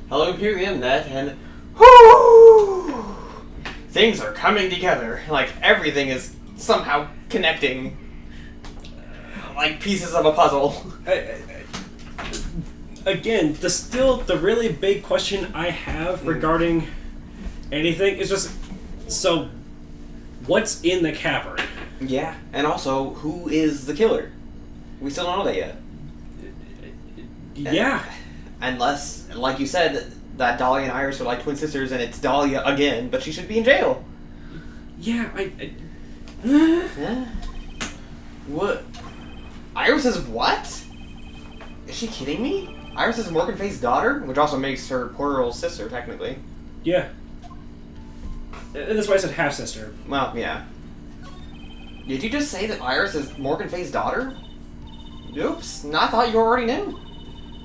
hello here the internet, and whoo! Things are coming together. Like, everything is somehow connecting. Like pieces of a puzzle. Again, the really big question I have regarding anything is just, so, what's in the cavern? Yeah, and also, who is the killer? We still don't know that yet. Yeah. Unless, like you said, that Dahlia and Iris are like twin sisters, and it's Dahlia again, but she should be in jail. Yeah, Yeah. What? Iris is what? Is she kidding me? Iris is Morgan-Face's daughter, which also makes her plural sister, technically. Yeah. And that's why I said half-sister. Well, yeah. Did you just say that Iris is Morgan-Face's daughter? Oops, I thought you already knew.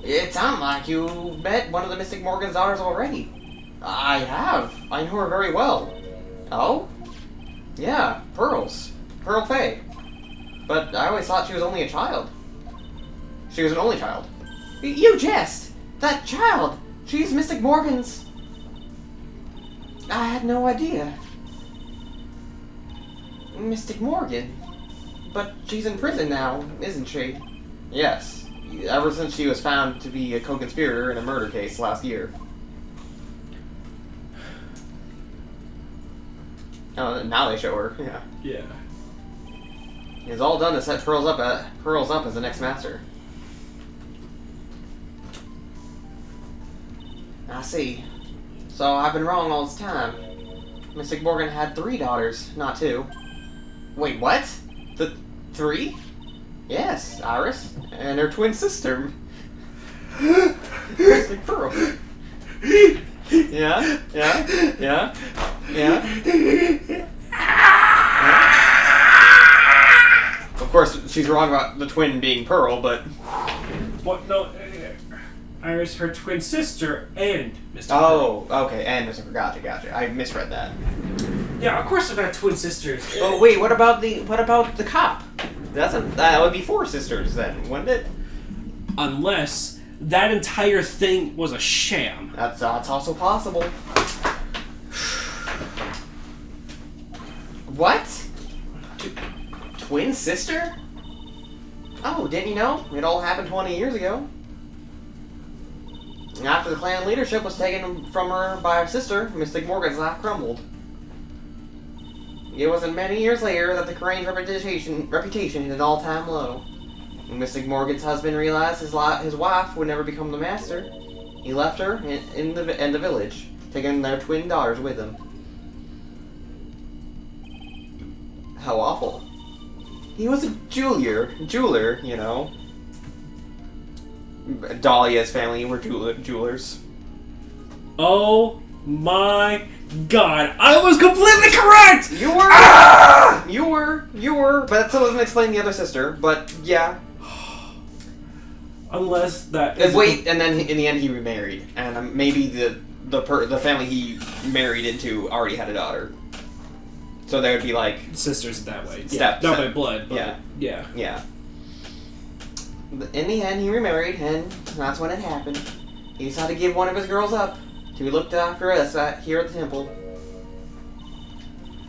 It sounded like you met one of the Mystic Morgan's daughters already. I have. I know her very well. Oh? Yeah, Pearls. Pearl Faye. But I always thought she was only a child. She was an only child. You jest! That child! She's Mystic Morgan's... I had no idea. Mystic Morgan? But she's in prison now, isn't she? Yes. Ever since she was found to be a co-conspirator in a murder case last year. Oh, now they show her. Yeah. Yeah. It's all done to set Pearls up as the next master. I see. So I've been wrong all this time. Mystic Morgan had 3 daughters, not 2. Wait, what? The 3? Yes, Iris and her twin sister, Mystic Pearl. Yeah. Of course, she's wrong about the twin being Pearl, but... What? No, Iris, her twin sister, and Mr. Oh, okay, and Mr. Gotcha. I misread that. Yeah, of course they're not twin sisters. Oh wait, what about the cop? That would be 4 sisters then, wouldn't it? Unless that entire thing was a sham. That's also possible. What? Twin sister? Oh, didn't you know? It all happened 20 years ago. After the clan leadership was taken from her by her sister, Mystic Morgan's life crumbled. It wasn't many years later that the Crane's reputation hit an all-time low. When Mystic Morgan's husband realized his wife would never become the master, he left her in the village, taking their twin daughters with him. How awful. He was a jeweler, you know. Dahlia's family were jewelers. Oh my God! I was completely correct! You were! Ah! You were, but that still doesn't explain the other sister, but yeah. Unless that is... and then in the end he remarried, and maybe the family he married into already had a daughter. So they would be like... sisters that way. Not by blood, but... Yeah. In the end, he remarried, and that's when it happened. He decided to give one of his girls up to be looked after us here at the temple.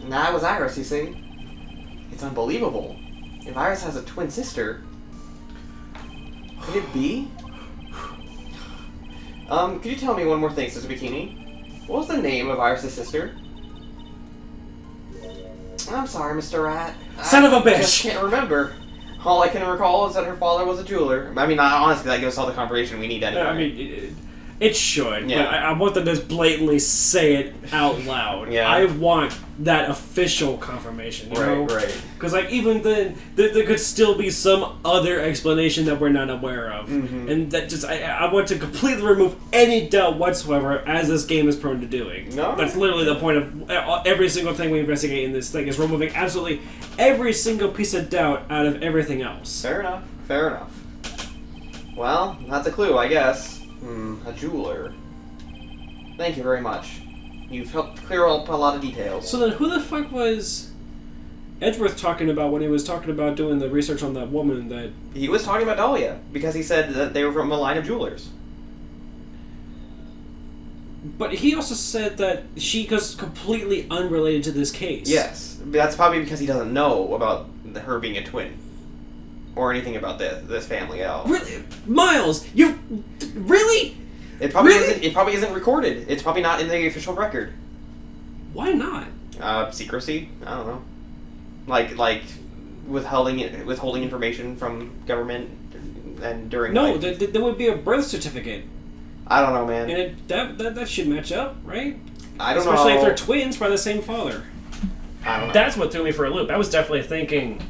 And that was Iris, you see. It's unbelievable. If Iris has a twin sister, could it be? Could you tell me one more thing, Sister Bikini? What was the name of Iris' sister? I'm sorry, Mr. Wright. Son of a bitch! I just can't remember. All I can recall is that her father was a jeweler. I mean, honestly, that gives us all the confirmation we need anyway. I mean, it should, yeah. But I want them to just blatantly say it out loud. Yeah. I want that official confirmation, you know? Right. Because, like, even then, there could still be some other explanation that we're not aware of. Mm-hmm. And that just, I want to completely remove any doubt whatsoever, as this game is prone to doing. No. That's literally the point of every single thing we investigate in this thing, is removing absolutely every single piece of doubt out of everything else. Fair enough. Well, that's a clue, I guess. A jeweler. Thank you very much. You've helped clear up a lot of details. So then who the fuck was Edgeworth talking about when he was talking about doing the research on that woman that... He was talking about Dahlia, because he said that they were from a line of jewelers. But he also said that she was completely unrelated to this case. Yes. That's probably because he doesn't know about her being a twin. Or anything about this family at all. Really? Miles, you... Really? It probably Really? isn't. It probably isn't recorded. It's probably not in the official record. Why not? Secrecy. I don't know. Like withholding information from government and during. No, like, there would be a birth certificate, I don't know, man. and that should match up, right? I don't know. Especially if they're twins by the same father. I don't know. That's what threw me for a loop. I was definitely thinking.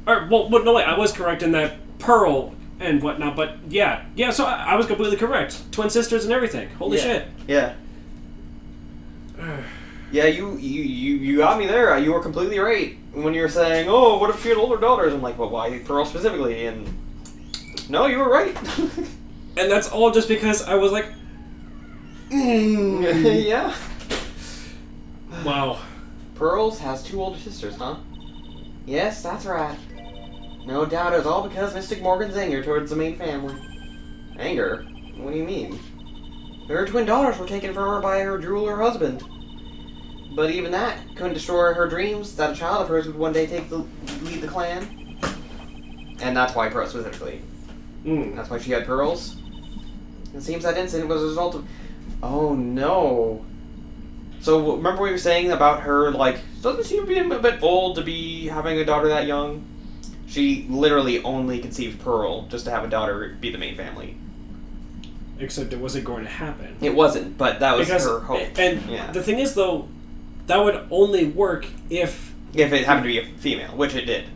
Or well, no wait, I was correct in that Pearl and whatnot, but yeah. So I was completely correct. Twin sisters and everything. Holy shit. Yeah. Yeah, you got me there. You were completely right when you were saying, "Oh, what if she had older daughters?" I'm like, "Well, why Pearl specifically?" And no, you were right. And that's all just because I was like, yeah. wow. Pearls has 2 older sisters, huh? Yes, that's right. No doubt it was all because Mystic Morgan's anger towards the main family. Anger? What do you mean? Her twin daughters were taken from her by her jeweler husband. But even that couldn't destroy her dreams that a child of hers would one day lead the clan. And that's why Pearl specifically. That's why she had pearls. It seems that incident was a result of... Oh no. So remember we were saying about her, like, doesn't she be a bit old to be having a daughter that young? She literally only conceived Pearl just to have a daughter be the main family. Except it wasn't going to happen. It wasn't, but that was her hope. And the thing is, though, that would only work if it happened to be a female, which it did.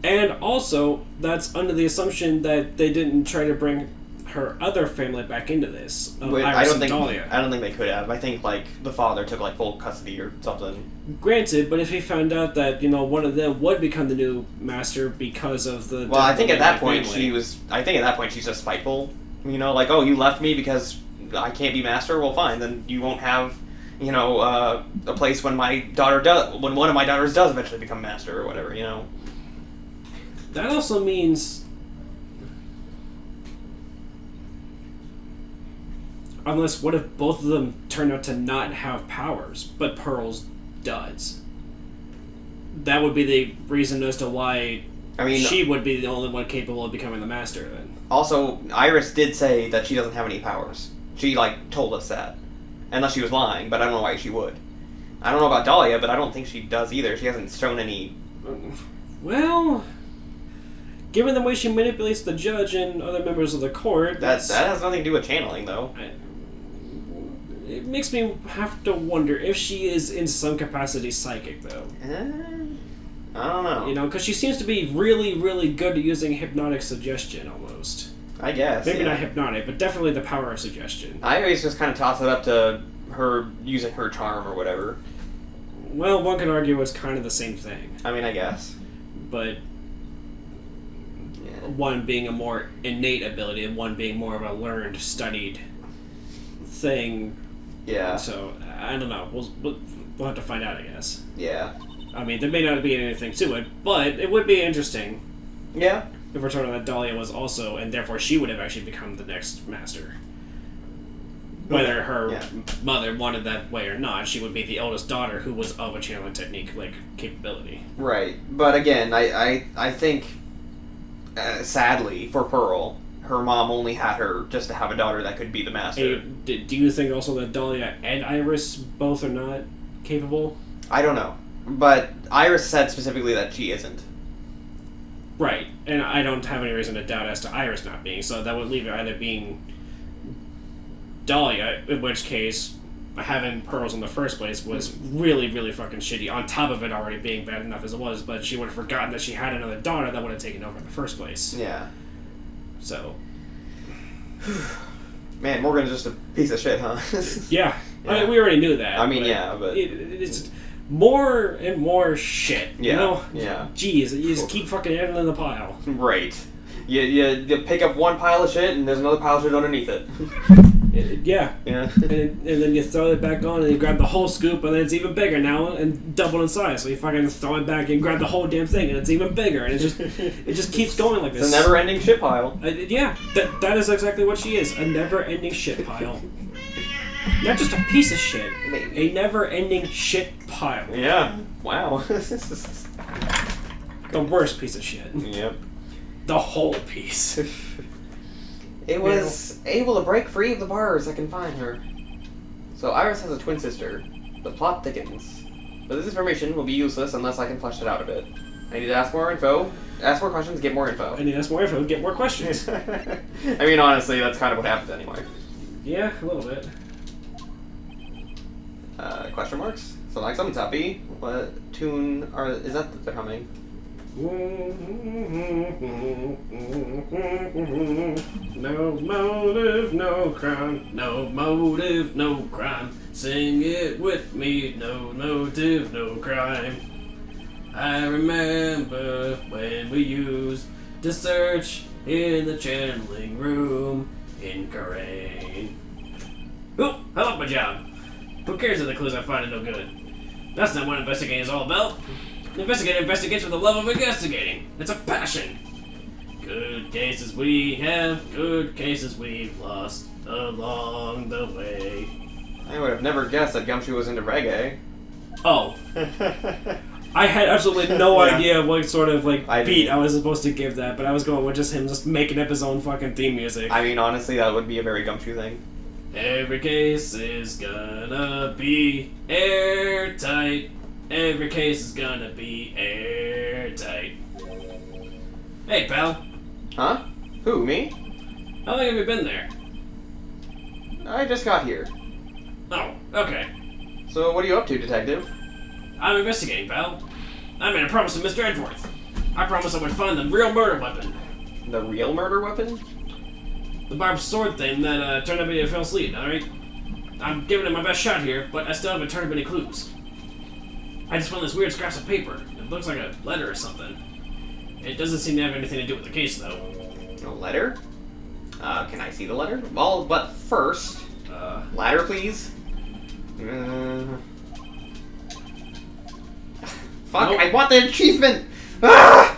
And also, that's under the assumption that they didn't try to bring her other family back into this. I don't think they could have. I think like the father took like full custody or something. Granted, but if he found out that one of them would become the new master because of the I think at that point she's just spiteful. Like, oh, you left me because I can't be master. Well, fine, then you won't have a place when one of my daughters does eventually become master or whatever. That also means. Unless, what if both of them turn out to not have powers, but Pearl's does? That would be the reason as to why she would be the only one capable of becoming the master, then. Also, Iris did say that she doesn't have any powers. She, told us that. Unless she was lying, but I don't know why she would. I don't know about Dahlia, but I don't think she does either. She hasn't shown any... Well... Given the way she manipulates the judge and other members of the court... That has nothing to do with channeling, though. It makes me have to wonder if she is in some capacity psychic, though. I don't know. Because she seems to be really, really good at using hypnotic suggestion, almost. I guess, Maybe not hypnotic, but definitely the power of suggestion. I always just kind of toss it up to her using her charm or whatever. Well, one can argue it's kind of the same thing. I guess. But... one being a more innate ability and one being more of a learned, studied thing. Yeah. So, I don't know. We'll have to find out, I guess. Yeah. There may not be anything to it, but it would be interesting. Yeah. If we're talking that Dahlia was also, and therefore she would have actually become the next master. Whether her mother wanted that way or not, she would be the eldest daughter who was of a channeling technique, capability. Right. But again, I think... sadly, for Pearl, her mom only had her just to have a daughter that could be the master. Hey, do you think also that Dahlia and Iris both are not capable? I don't know. But Iris said specifically that she isn't. Right. And I don't have any reason to doubt as to Iris not being, so that would leave it either being Dahlia, in which case having pearls in the first place was really, really fucking shitty, on top of it already being bad enough as it was, but she would have forgotten that she had another daughter that would have taken over in the first place. Yeah. So. Man, Morgan's just a piece of shit, huh? Yeah. We already knew that. But... It's more and more shit, Yeah. Yeah. Jeez, you just keep fucking adding in the pile. Right. You pick up one pile of shit and there's another pile of shit underneath it. Yeah. And then you throw it back on and you grab the whole scoop and then it's even bigger now and double in size. So you fucking throw it back and grab the whole damn thing and it's even bigger and it just keeps going like this. It's a never-ending shit pile. Yeah, that is exactly what she is. A never-ending shit pile. Not just a piece of shit. A never-ending shit pile. Yeah. Wow. The worst piece of shit. Yep. The whole piece. It was able to break free of the bars that confine her. So Iris has a twin sister. The plot thickens. But this information will be useless unless I can flesh it out a bit. I need to ask more info, ask more questions, get more info. I need to ask more info, get more questions. I mean, honestly, that's kind of what happens anyway. Yeah, a little bit. Question marks? So like something's happy. What tune is that they're humming? No motive, no crime. No motive, no crime. Sing it with me. No motive, no crime. I remember when we used to search in the channeling room in Karain. Oh, I love my job. Who cares if the clues I find are no good? That's not what investigating is all about. An investigator investigates for the love of investigating. It's a passion. Good cases we have, good cases we've lost along the way. I would have never guessed that Gumshoe was into reggae. Oh. I had absolutely no idea what sort of beat I was supposed to give that, but I was going with just him just making up his own fucking theme music. I mean, honestly, that would be a very Gumshoe thing. Every case is gonna be airtight. Every case is gonna be airtight. Hey, pal. Huh? Who, me? How long have you been there? I just got here. Oh, okay. So what are you up to, detective? I'm investigating, pal. I made a promise to Mr. Edgeworth. I promised I would find the real murder weapon. The real murder weapon? The barbed sword thing that turned out to be a false lead, alright? I'm giving it my best shot here, but I still haven't turned up any clues. I just found this weird scraps of paper. It looks like a letter or something. It doesn't seem to have anything to do with the case, though. A letter? Can I see the letter? Well, but first... ladder, please? Fuck, nope. I want the achievement! Ah!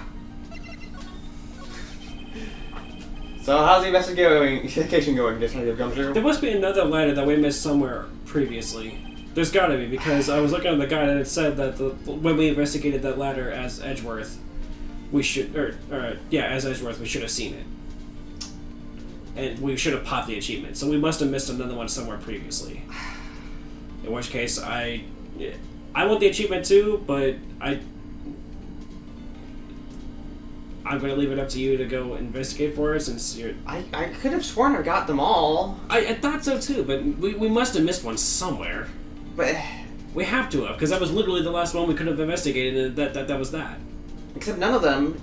So how's the investigation going, Detective Gumshoe? There must be another letter that we missed somewhere previously. There's gotta be, because I was looking at the guy that had said that when we investigated that ladder as Edgeworth, we should, as Edgeworth, we should have seen it. And we should have popped the achievement. So we must have missed another one somewhere previously. In which case, I want the achievement too, but I'm going to leave it up to you to go investigate for us since you're... I could have sworn I got them all. I thought so too, but we must have missed one somewhere. But... We have to have, because that was literally the last one we could have investigated, and that was that. Except none of them,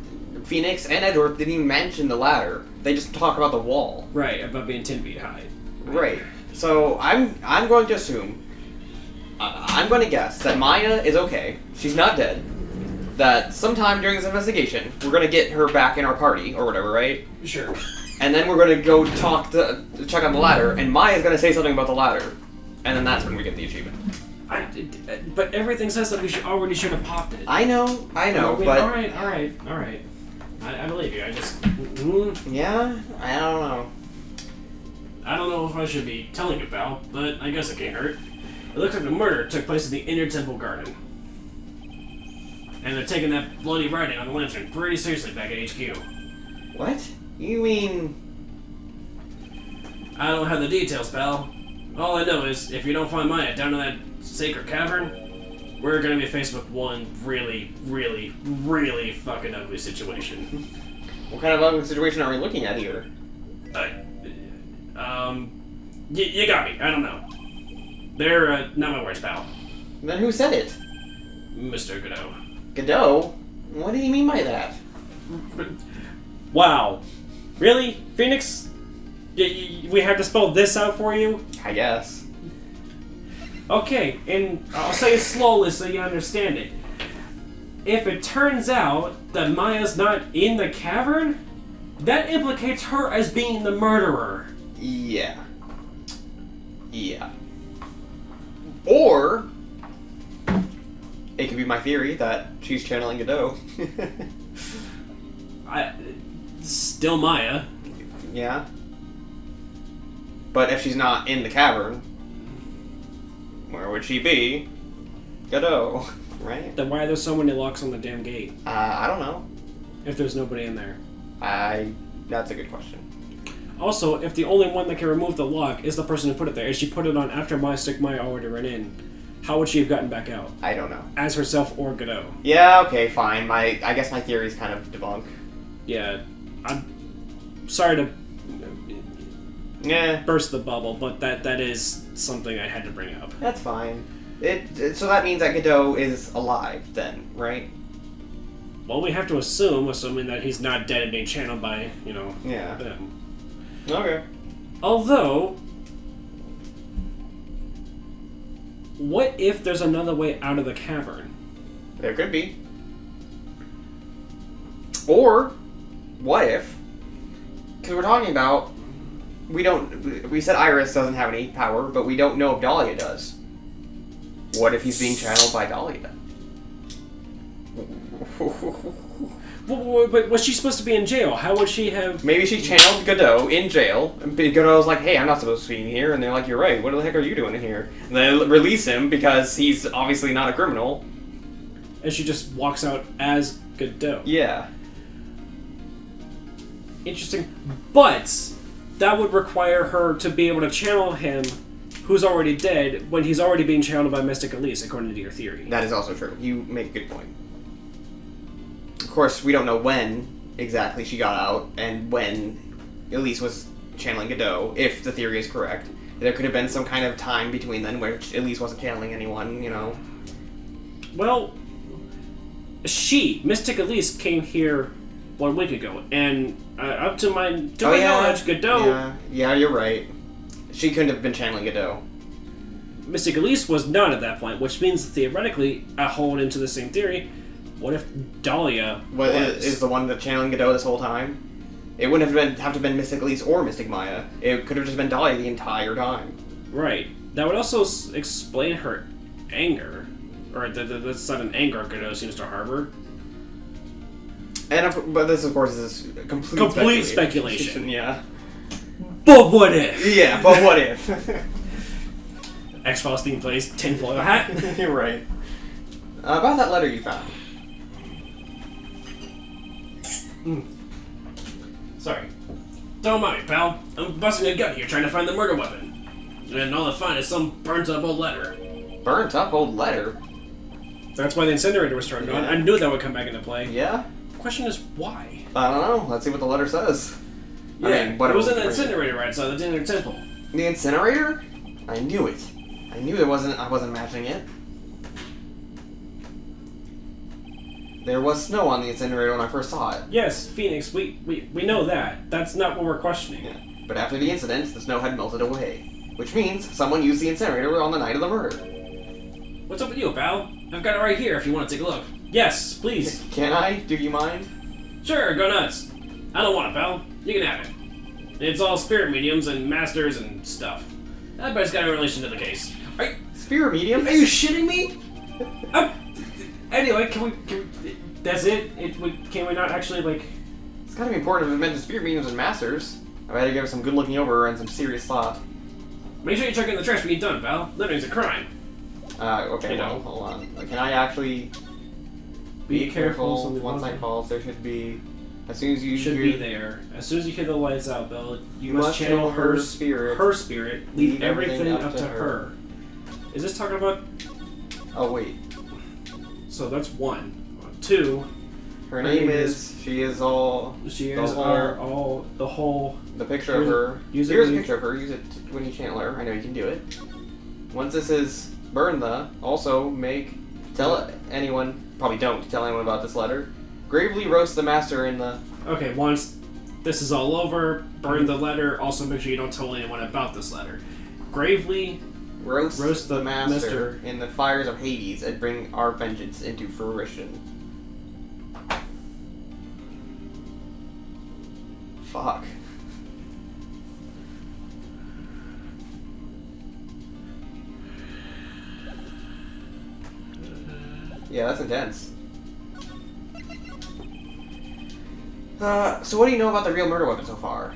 Phoenix and Edgeworth, didn't even mention the ladder. They just talk about the wall. Right, about being 10 feet high. Right. So I'm going to assume... I'm going to guess that Maya is okay. She's not dead. That sometime during this investigation, we're going to get her back in our party, or whatever, right? Sure. And then we're going to go check on the ladder, and Maya's going to say something about the ladder. And then that's when we get the achievement. But everything says that we already should have popped it. I know, but... Alright. I believe you, I just... Yeah? I don't know. I don't know if I should be telling you about, but I guess it can't hurt. It looks like the murder took place in the inner temple garden. And they're taking that bloody writing on the lantern pretty seriously back at HQ. What? You mean... I don't have the details, pal. All I know is, if you don't find Maya down in that sacred cavern, we're gonna be faced with one really, really, really fucking ugly situation. What kind of ugly situation are we looking at here? You got me. I don't know. They're, not my words, pal. Then who said it? Mr. Godot. Godot? What do you mean by that? Wow. Really? Phoenix? We have to spell this out for you? I guess. Okay, and I'll say it slowly so you understand it. If it turns out that Maya's not in the cavern, That implicates her as being the murderer. Yeah. Yeah. Or it could be my theory that she's channeling Godot. Still Maya. Yeah. But if she's not in the cavern, where would she be? Godot, right? Then why are there so many locks on the damn gate? I don't know. If there's nobody in there. That's a good question. Also, if the only one that can remove the lock is the person who put it there, and she put it on after Mystic Maya already ran in, how would she have gotten back out? I don't know. As herself or Godot? Yeah, okay, fine. I guess my theory is kind of debunked. Yeah. I'm sorry to burst the bubble, but that is something I had to bring up. That's fine. So that means that Godot is alive then, right? Well, we have to assuming that he's not dead and being channeled by, them. Okay. Although, what if there's another way out of the cavern? There could be. Or, what if, because we're talking about, we said Iris doesn't have any power, but we don't know if Dahlia does. What if he's being channeled by Dahlia? But was she supposed to be in jail? How would she have... Maybe she channeled Godot in jail, and Godot's like, hey, I'm not supposed to be in here, and they're like, you're right, what the heck are you doing in here? And they release him because he's obviously not a criminal. And she just walks out as Godot. Yeah. Interesting. But that would require her to be able to channel him, who's already dead, when he's already being channeled by Mystic Elise, according to your theory. That is also true. You make a good point. Of course, we don't know when exactly she got out and when Elise was channeling Godot, if the theory is correct. There could have been some kind of time between then where Elise wasn't channeling anyone, Well, Mystic Elise, came here 1 week ago, and up to my knowledge, Godot... Yeah, you're right. She couldn't have been channeling Godot. Mystic Elise was not at that point, which means theoretically, I hold into the same theory, what if Dahlia is the one that channeling Godot this whole time? It wouldn't have to have been Mystic Elise or Mystic Maya. It could have just been Dahlia the entire time. Right. That would also explain her anger. Or the sudden anger Godot seems to harbor. But this, of course, is complete speculation. Yeah. But what if? Yeah, but what if? X-Files theme plays tinfoil hat. You're right. About that letter you found. Sorry. Don't mind me, pal. I'm busting a gut here trying to find the murder weapon. And all I find is some burnt-up old letter. Burnt-up old letter? That's why the incinerator was turned on. I knew that would come back into play. Yeah? The question is, why? I don't know. Let's see what the letter says. Yeah, it was in the incinerator right outside the dinner temple. The incinerator? I knew it. I knew I wasn't imagining it. There was snow on the incinerator when I first saw it. Yes, Phoenix, we know that. That's not what we're questioning. Yeah. But after the incident, the snow had melted away. Which means someone used the incinerator on the night of the murder. What's up with you, pal? I've got it right here if you want to take a look. Yes, please. Can I? Do you mind? Sure, go nuts. I don't want it, pal. You can have it. It's all spirit mediums and masters and stuff. I bet it's got a relation to the case. Spirit mediums? Are you shitting me? Anyway, can we that's it? Can we not actually, It's gotta be important if it mentions spirit mediums and masters. I better give it some good looking over and some serious thought. Make sure you check in the trash when you're done, pal. Living's a crime. Okay, well, hold on. Can I actually... Be careful. One night falls, there should be... As soon as you be there. As soon as you hear the lights out, Bill, you must channel her spirit. Her spirit. Leave everything up to her. Is this talking about... Oh, wait. So that's 1. 2. Her name is... She is all... She is all... The whole... The picture of her. Here's a picture of her. Use it when you channel her. I know you can do it. Once this is burned, also tell anyone... Probably don't tell anyone about this letter. Gravely roast the master in the... Okay, once this is all over, burn the letter. Also make sure you don't tell anyone about this letter. Gravely roast the master in the fires of Hades and bring our vengeance into fruition. Fuck. Yeah, that's intense. So what do you know about the real murder weapon so far?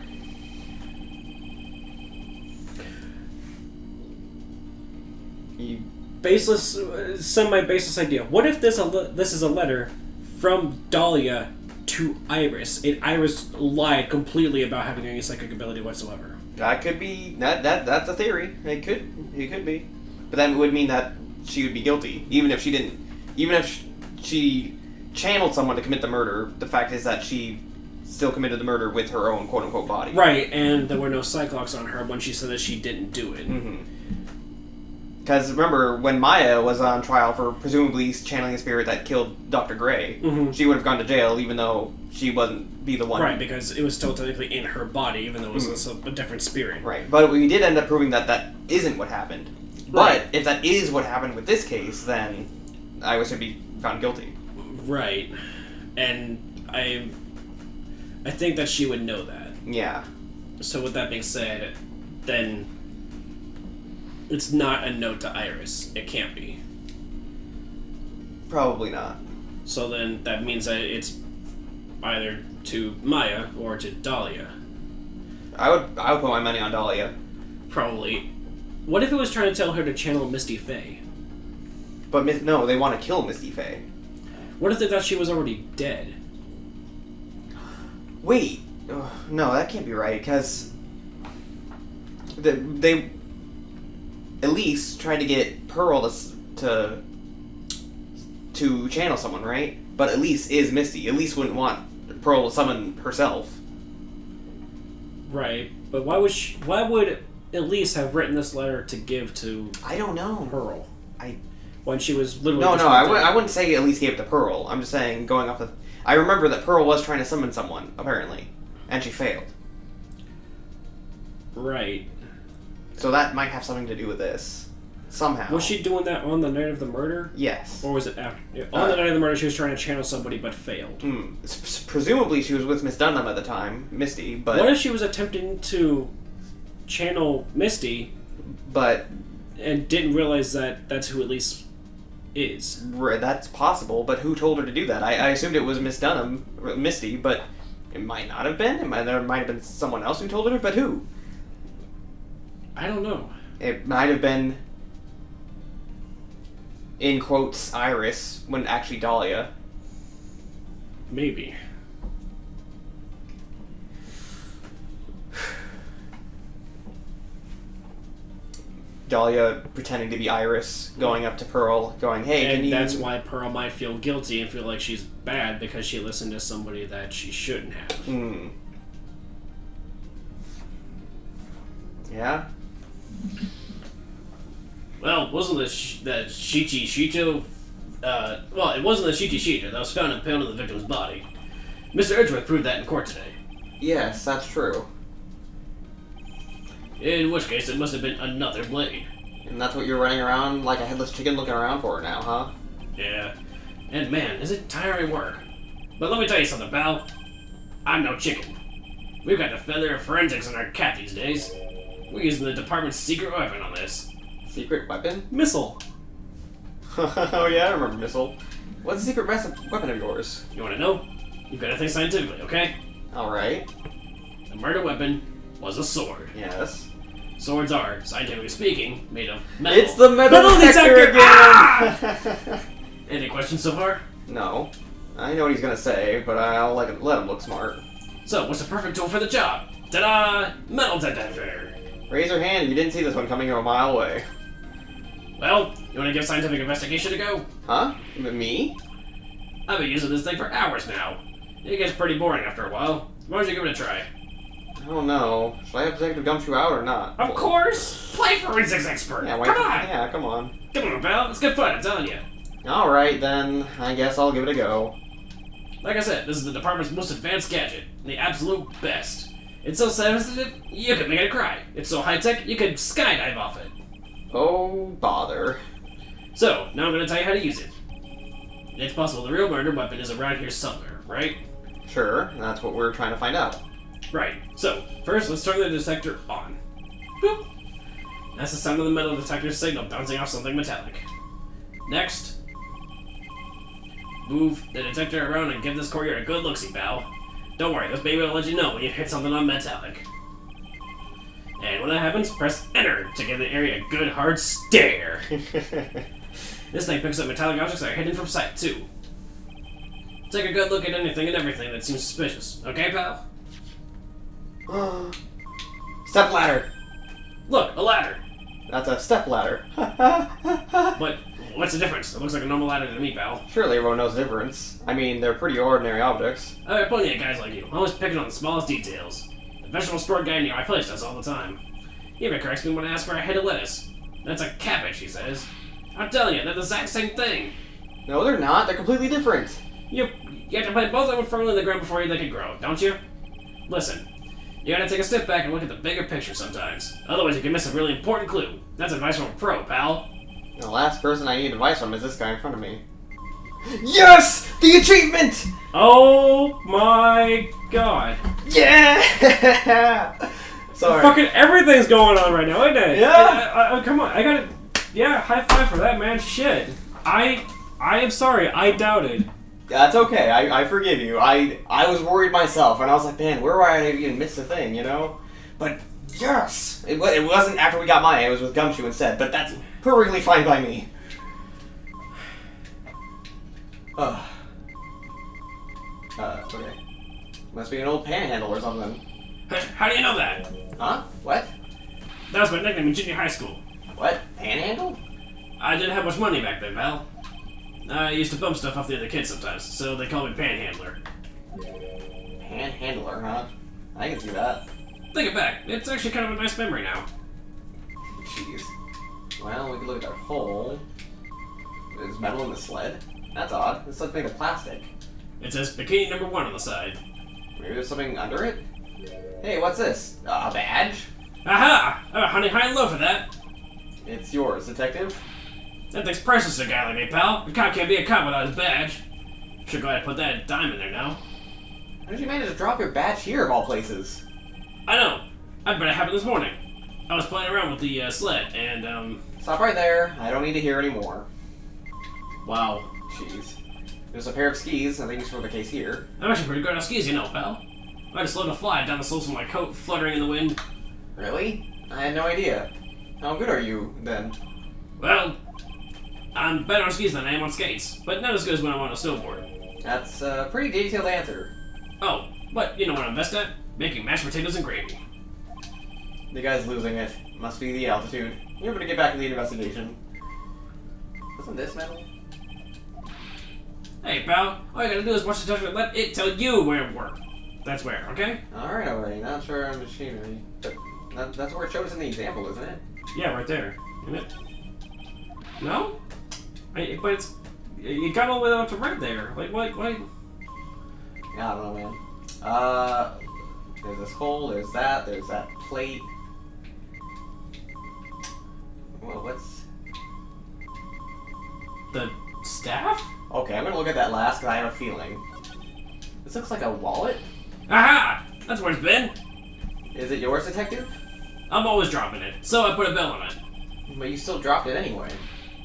Baseless, semi-baseless idea. What if this is a letter from Dahlia to Iris, and Iris lied completely about having any psychic ability whatsoever? That could be that's a theory. It could be, but that would mean that she would be guilty, even if she didn't. Even if she channeled someone to commit the murder, the fact is that she still committed the murder with her own quote-unquote body. Right, and there were no psych-locks on her when she said that she didn't do it. Because remember, when Maya was on trial for presumably channeling a spirit that killed Dr. Gray, she would have gone to jail even though she wouldn't be the one. Right, because it was still technically in her body, even though it was a different spirit. Right, but we did end up proving that that isn't what happened. But if that is what happened with this case, then Iris would be found guilty. Right, and I think that she would know that. Yeah. So with that being said, then it's not a note to Iris. It can't be. Probably not. So then that means that it's either to Maya or to Dahlia. I would put my money on Dahlia. Probably. What if it was trying to tell her to channel Misty Faye? But no, they want to kill Misty Faye. What if they thought she was already dead? Wait. No, that can't be right, because they Elise tried to get Pearl to channel someone, right? But Elise is Misty. Elise wouldn't want Pearl to summon herself. Right, but why would Elise have written this letter to give to? I don't know. Pearl. When she was literally. No, I wouldn't say Elise gave it to Pearl. I'm just saying going off the. I remember that Pearl was trying to summon someone apparently, and she failed. Right. So that might have something to do with this. Somehow. Was she doing that on the night of the murder? Yes. Or was it after? Yeah, on the night of the murder, she was trying to channel somebody but failed. Presumably she was with Miss Dunham at the time, Misty, but... What if she was attempting to channel Misty... But... And didn't realize that that's who Elise is? That's possible, but who told her to do that? I assumed it was Miss Dunham, Misty, but it might not have been. There might have been someone else who told her, but who? I don't know. It might have been, in quotes, Iris, when actually Dahlia. Maybe. Dahlia pretending to be Iris, going up to Pearl, going, hey, and can you... that's why Pearl might feel guilty and feel like she's bad because she listened to somebody that she shouldn't have. Yeah? Well, wasn't the Shichi Shito... well, it wasn't the Shichi Shito that was found impaled on the victim's body. Mr. Edgeworth proved that in court today. Yes, that's true. In which case, it must have been another blade. And that's what you're running around like a headless chicken looking around for now, huh? Yeah. And man, is it tiring work. But let me tell you something, pal. I'm no chicken. We've got the feather of forensics in our cat these days. We're using the department's secret weapon on this. Secret weapon? Missile. Oh yeah, I remember Missile. What's the secret weapon of yours? You want to know? You've got to think scientifically, okay? Alright. The murder weapon was a sword. Yes. Swords are, scientifically speaking, made of metal. It's the metal detector again! Ah! Any questions so far? No. I know what he's gonna say, but I'll let him look smart. So, what's the perfect tool for the job? Ta-da! Metal detector! Raise your hand, you didn't see this one coming from a mile away. Well, you want to give scientific investigation a go? Huh? Me? I've been using this thing for hours now. It gets pretty boring after a while. Why don't you give it a try? I don't know. Should I have Detective Gumshoe out or not? Of course! Play forensics expert! Yeah, come on! Yeah, come on. Come on, pal. It's good fun, I'm telling you. Alright, then. I guess I'll give it a go. Like I said, this is the department's most advanced gadget. The absolute best. It's so sensitive, you could make it cry. It's so high-tech, you could skydive off it. Oh, bother. So, now I'm going to tell you how to use it. It's possible the real murder weapon is around here somewhere, right? Sure, that's what we're trying to find out. Right. So, first, let's turn the detector on. Boop. That's the sound of the metal detector's signal bouncing off something metallic. Next, move the detector around and give this courier a good look-see, pal. Don't worry, this baby will let you know when you hit something on metallic. And when that happens, press Enter to give the area a good hard stare. This thing picks up metallic objects that are hidden from sight, too. Take a good look at anything and everything that seems suspicious. Okay, pal? Step ladder. Look, a ladder. That's a step ladder. But what's the difference? It looks like a normal ladder to me, pal. Surely everyone knows the difference. I mean, they're pretty ordinary objects. I have plenty of guys like you, always picking on the smallest details. The vegetable store guy near my place does all the time. He even corrects me when I ask for a head of lettuce. That's a cabbage, he says. I'm telling you, they're the exact same thing. No, they're not. They're completely different. You have to plant both of them firmly in the ground before they can grow, don't you? Listen, you gotta take a step back and look at the bigger picture sometimes. Otherwise, you can miss a really important clue. That's advice from a pro, pal. The last person I need advice from is this guy in front of me. Yes! The achievement! Oh my god. Yeah! Sorry. Fucking everything's going on right now, isn't it? Yeah! Come on, I gotta... Yeah, high five for that, man. Shit. I am sorry, I doubted. That's okay, I forgive you. I was worried myself, and I was like, man, where would I even miss a thing, you know? But, yes! It wasn't after we got mine, it was with Gumshoe instead, but that's perfectly fine by me. Okay. Must be an old panhandle or something. How do you know that? Huh? What? That was my nickname in junior high school. What? Panhandle? I didn't have much money back then, pal. I used to bum stuff off the other kids sometimes, so they called me Panhandler. Panhandler, huh? I can see that. Think it back. It's actually kind of a nice memory now. Jeez. Well, we can look at that hole. There's metal in the sled. That's odd. This sled's made of plastic. It says Bikini number 1 on the side. Maybe there's something under it? Hey, what's this? A badge? Aha! Honey high and low for that. It's yours, detective. That thing's precious to a guy like me, pal. A cop can't be a cop without his badge. Sure glad I put that dime in there now. How did you manage to drop your badge here, of all places? I know. I bet it happened this morning. I was playing around with the sled, and, Stop right there. I don't need to hear any more. Wow. Jeez. There's a pair of skis, I think it's for the case here. I'm actually pretty good on skis, you know, pal. I just learned to fly down the slopes with my coat fluttering in the wind. Really? I had no idea. How good are you, then? Well, I'm better on skis than I am on skates, but not as good as when I'm on a snowboard. That's a pretty detailed answer. Oh, but you know what I'm best at? Making mashed potatoes and gravy. The guy's losing it. Must be the altitude. You're gonna get back to the investigation. Wasn't this metal? Hey, pal, all you gotta do is watch the detector and let it tell you where to work. That's where, okay? Alright, not sure on machinery. But that's where it shows in the example, isn't it? Yeah, right there. Isn't it? No? But it's... You got all the way up to right there. Like, what? Yeah, I don't know, man. There's this hole, there's that plate. Well, what's... The staff? Okay, I'm gonna look at that last because I have a feeling. This looks like a wallet. Aha! That's where it's been. Is it yours, detective? I'm always dropping it, so I put a bell on it. But you still dropped it anyway.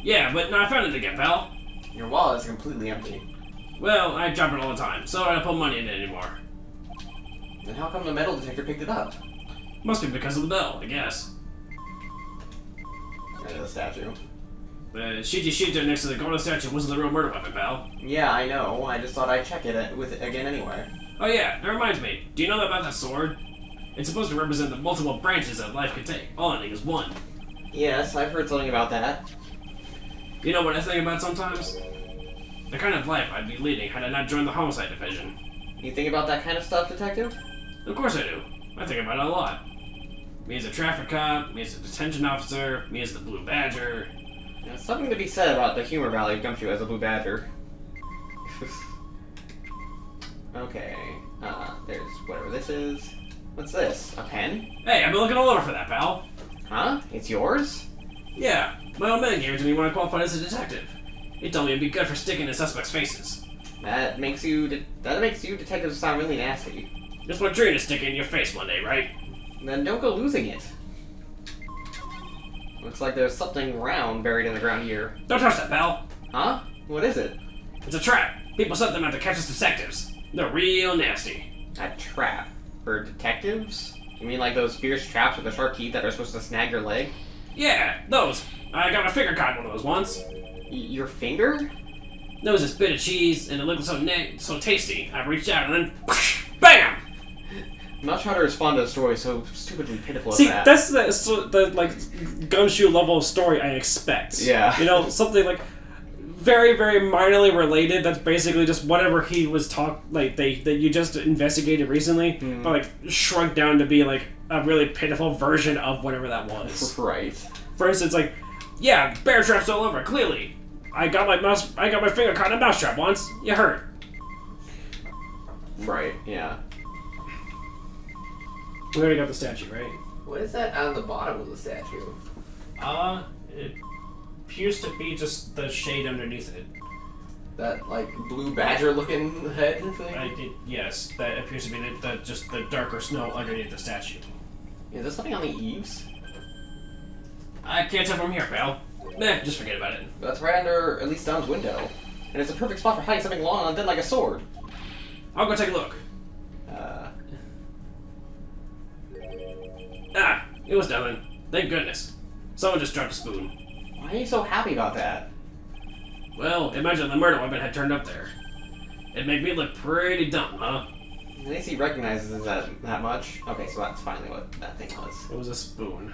Yeah, but now I found it again, pal. Your wallet is completely empty. Well, I drop it all the time, so I don't put money in it anymore. Then how come the metal detector picked it up? Must be because of the bell, I guess. And the statue. The Shiji next to the golden statue wasn't the real murder weapon, pal. Yeah, I know. I just thought I'd check it again anyway. Oh yeah, that reminds me. Do you know about that sword? It's supposed to represent the multiple branches that life can take, all ending as one. Yes, I've heard something about that. You know what I think about sometimes? The kind of life I'd be leading had I not joined the homicide division. You think about that kind of stuff, detective? Of course I do. I think about it a lot. Me as a traffic cop, me as a detention officer, me as the Blue Badger. There's something to be said about the humor value of Gumshoe as a Blue Badger. Okay, there's whatever this is. What's this? A pen? Hey, I've been looking all over for that, pal. Huh? It's yours? Yeah, my old man gave it to me when I qualified as a detective. He told me it'd be good for sticking in suspects' faces. That makes you detectives sound really nasty. Just want Trina to stick in your face one day, right? Then don't go losing it. Looks like there's something round buried in the ground here. Don't touch that, pal. Huh? What is it? It's a trap. People set them out to catch us detectives. They're real nasty. A trap? For detectives? You mean like those fierce traps with the sharp teeth that are supposed to snag your leg? Yeah, those. I got my finger caught in one of those once. Your finger? There was this bit of cheese, and it looked so tasty. I reached out, and then BAM! I'm not trying to respond to a story so stupidly pitiful as that. See, that's the like gumshoe level of story I expect. Yeah. You know, something like very, very minorly related. That's basically just whatever he was that you just investigated recently, but like shrunk down to be like a really pitiful version of whatever that was. Right. For instance, like, yeah, bear traps all over. Clearly, I got my finger caught in a mouse trap once. You hurt. Right. Yeah. We already got the statue, right? What is that on the bottom of the statue? It appears to be just the shade underneath it. That, like, blue badger-looking head thing? Yes, that appears to be just the darker snow underneath the statue. Is there something on the eaves? I can't tell from here, pal. Nah, just forget about it. That's right under at least Dom's window. And it's a perfect spot for hiding something long and thin like a sword. I'll go take a look. It was done. Thank goodness. Someone just dropped a spoon. Why are you so happy about that? Well, imagine the murder weapon had turned up there. It'd make me look pretty dumb, huh? At least he recognizes that much. Okay, so that's finally what that thing was. It was a spoon.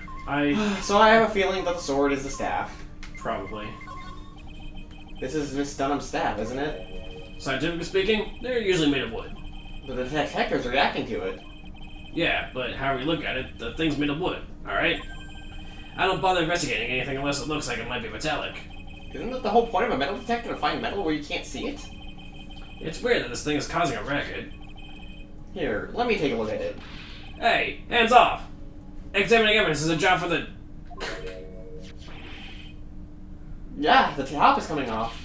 So I have a feeling that the sword is the staff. Probably. This is Miss Dunham's staff, isn't it? Scientifically speaking, they're usually made of wood. But the detectives are reacting to it. Yeah, but however you look at it, the thing's made of wood, alright? I don't bother investigating anything unless it looks like it might be metallic. Isn't that the whole point of a metal detector, to find metal where you can't see it? It's weird that this thing is causing a racket. Here, let me take a look at it. Hey, hands off! Examining evidence is a job for the... Yeah, the top is coming off.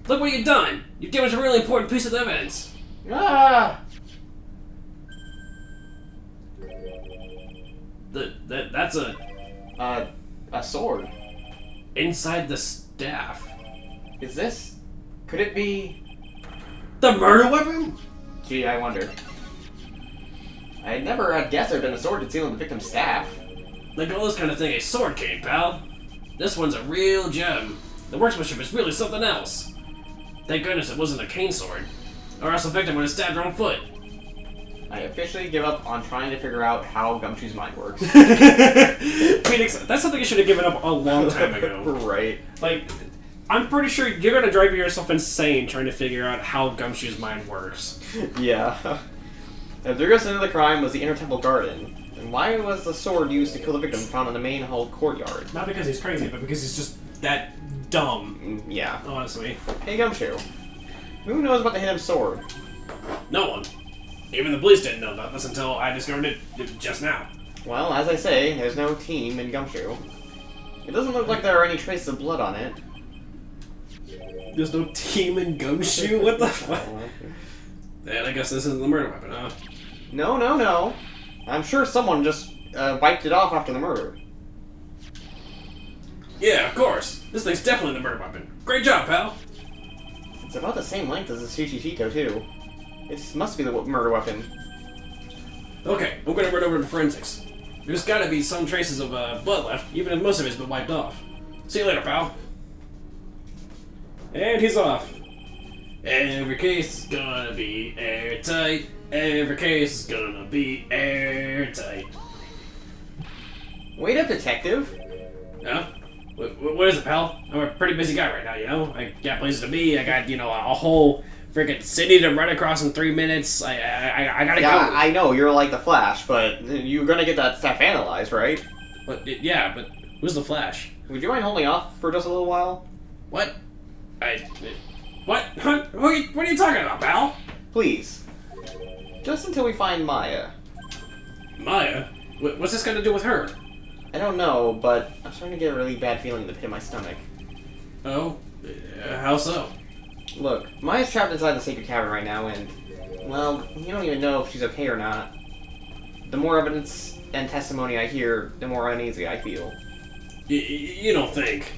Look what you've done! You've damaged a really important piece of evidence! Ah! That's a sword. Inside the staff. Is this... Could it be... The murder weapon? Gee, I wonder. I had never guessed there'd been a sword concealing the victim's staff. Like all this kind of thing, a sword cane, pal. This one's a real gem. The workmanship is really something else. Thank goodness it wasn't a cane sword. Or else the victim would have stabbed her own foot. I officially give up on trying to figure out how Gumshoe's mind works. Phoenix, that's something you should have given up a long time ago. Right. Like, I'm pretty sure you're gonna drive yourself insane trying to figure out how Gumshoe's mind works. Yeah. The biggest end of the crime was the inner temple garden. And why was the sword used to kill the victim found in the main hall courtyard? Not because he's crazy, but because he's just that dumb. Yeah. Honestly. Hey, Gumshoe. Who knows about the hidden sword? No one. Even the police didn't know about this until I discovered it just now. Well, as I say, there's no team in Gumshoe. It doesn't look like there are any traces of blood on it. There's no team in Gumshoe? What the fuck? Then I guess this isn't the murder weapon, huh? No. I'm sure someone just wiped it off after the murder. Yeah, of course. This thing's definitely the murder weapon. Great job, pal. It's about the same length as the Shichishito, too. This must be the murder weapon. Okay, I'm gonna run over to forensics. There's gotta be some traces of blood left, even if most of it's been wiped off. See you later, pal. And he's off. Every case is gonna be airtight. Every case is gonna be airtight. Wait up, detective. Huh? What is it, pal? I'm a pretty busy guy right now, you know? I got places to be, I got, a whole freaking city to run across in 3 minutes. I gotta go. Yeah, I know, you're like the Flash, but you're gonna get that stuff analyzed, right? But who's the Flash? Would you mind holding off for just a little while? What? What? What are you talking about, pal? Please. Just until we find Maya. Maya? What's this got to do with her? I don't know, but I'm starting to get a really bad feeling in the pit of my stomach. Oh? How so? Look, Maya's trapped inside the sacred cavern right now, and, well, you don't even know if she's okay or not. the more evidence and testimony I hear, the more uneasy I feel. You don't think?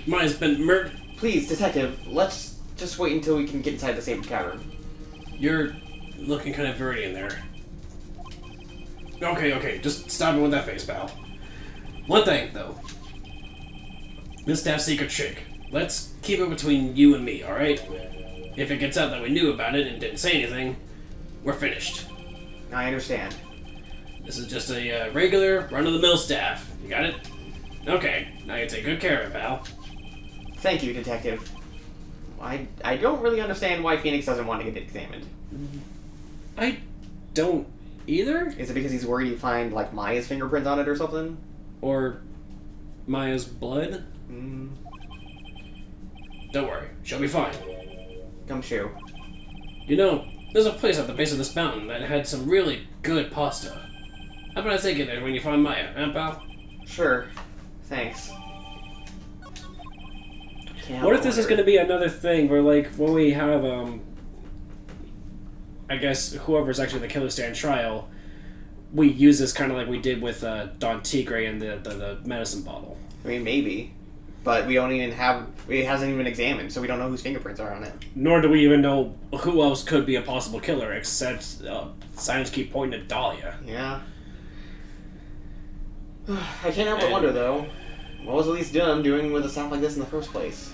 Maya's been murdered? Please, Detective, let's just wait until we can get inside the safe cavern. You're looking kind of dirty in there. Okay, just stop it with that face, pal. One thing, though. This staff secret chick. Let's keep it between you and me, alright? If it gets out that we knew about it and didn't say anything, we're finished. I understand. This is just a regular, run-of-the-mill staff. You got it? Okay, now you take good care of it, pal. Thank you, Detective. I don't really understand why Phoenix doesn't want to get examined. I don't either. Is it because he's worried you find, like, Maya's fingerprints on it or something? Or Maya's blood? Don't worry, she'll be fine. Come shoo. You know, there's a place at the base of this mountain that had some really good pasta. How about I take you there when you find Maya, huh, pal? Sure. Thanks. What if this is going to be another thing where, like, when we have, I guess, whoever's actually the killer stand trial, we use this kind of like we did with Don Tigre and the medicine bottle. I mean, maybe. But we don't even have... It hasn't even been examined, so we don't know whose fingerprints are on it. Nor do we even know who else could be a possible killer, except signs keep pointing at Dahlia. Yeah. I can't help but wonder, though. What was Elise Dunn doing with a staff like this in the first place?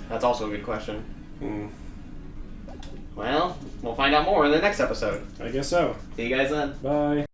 That's also a good question. Well, we'll find out more in the next episode. I guess so. See you guys then. Bye.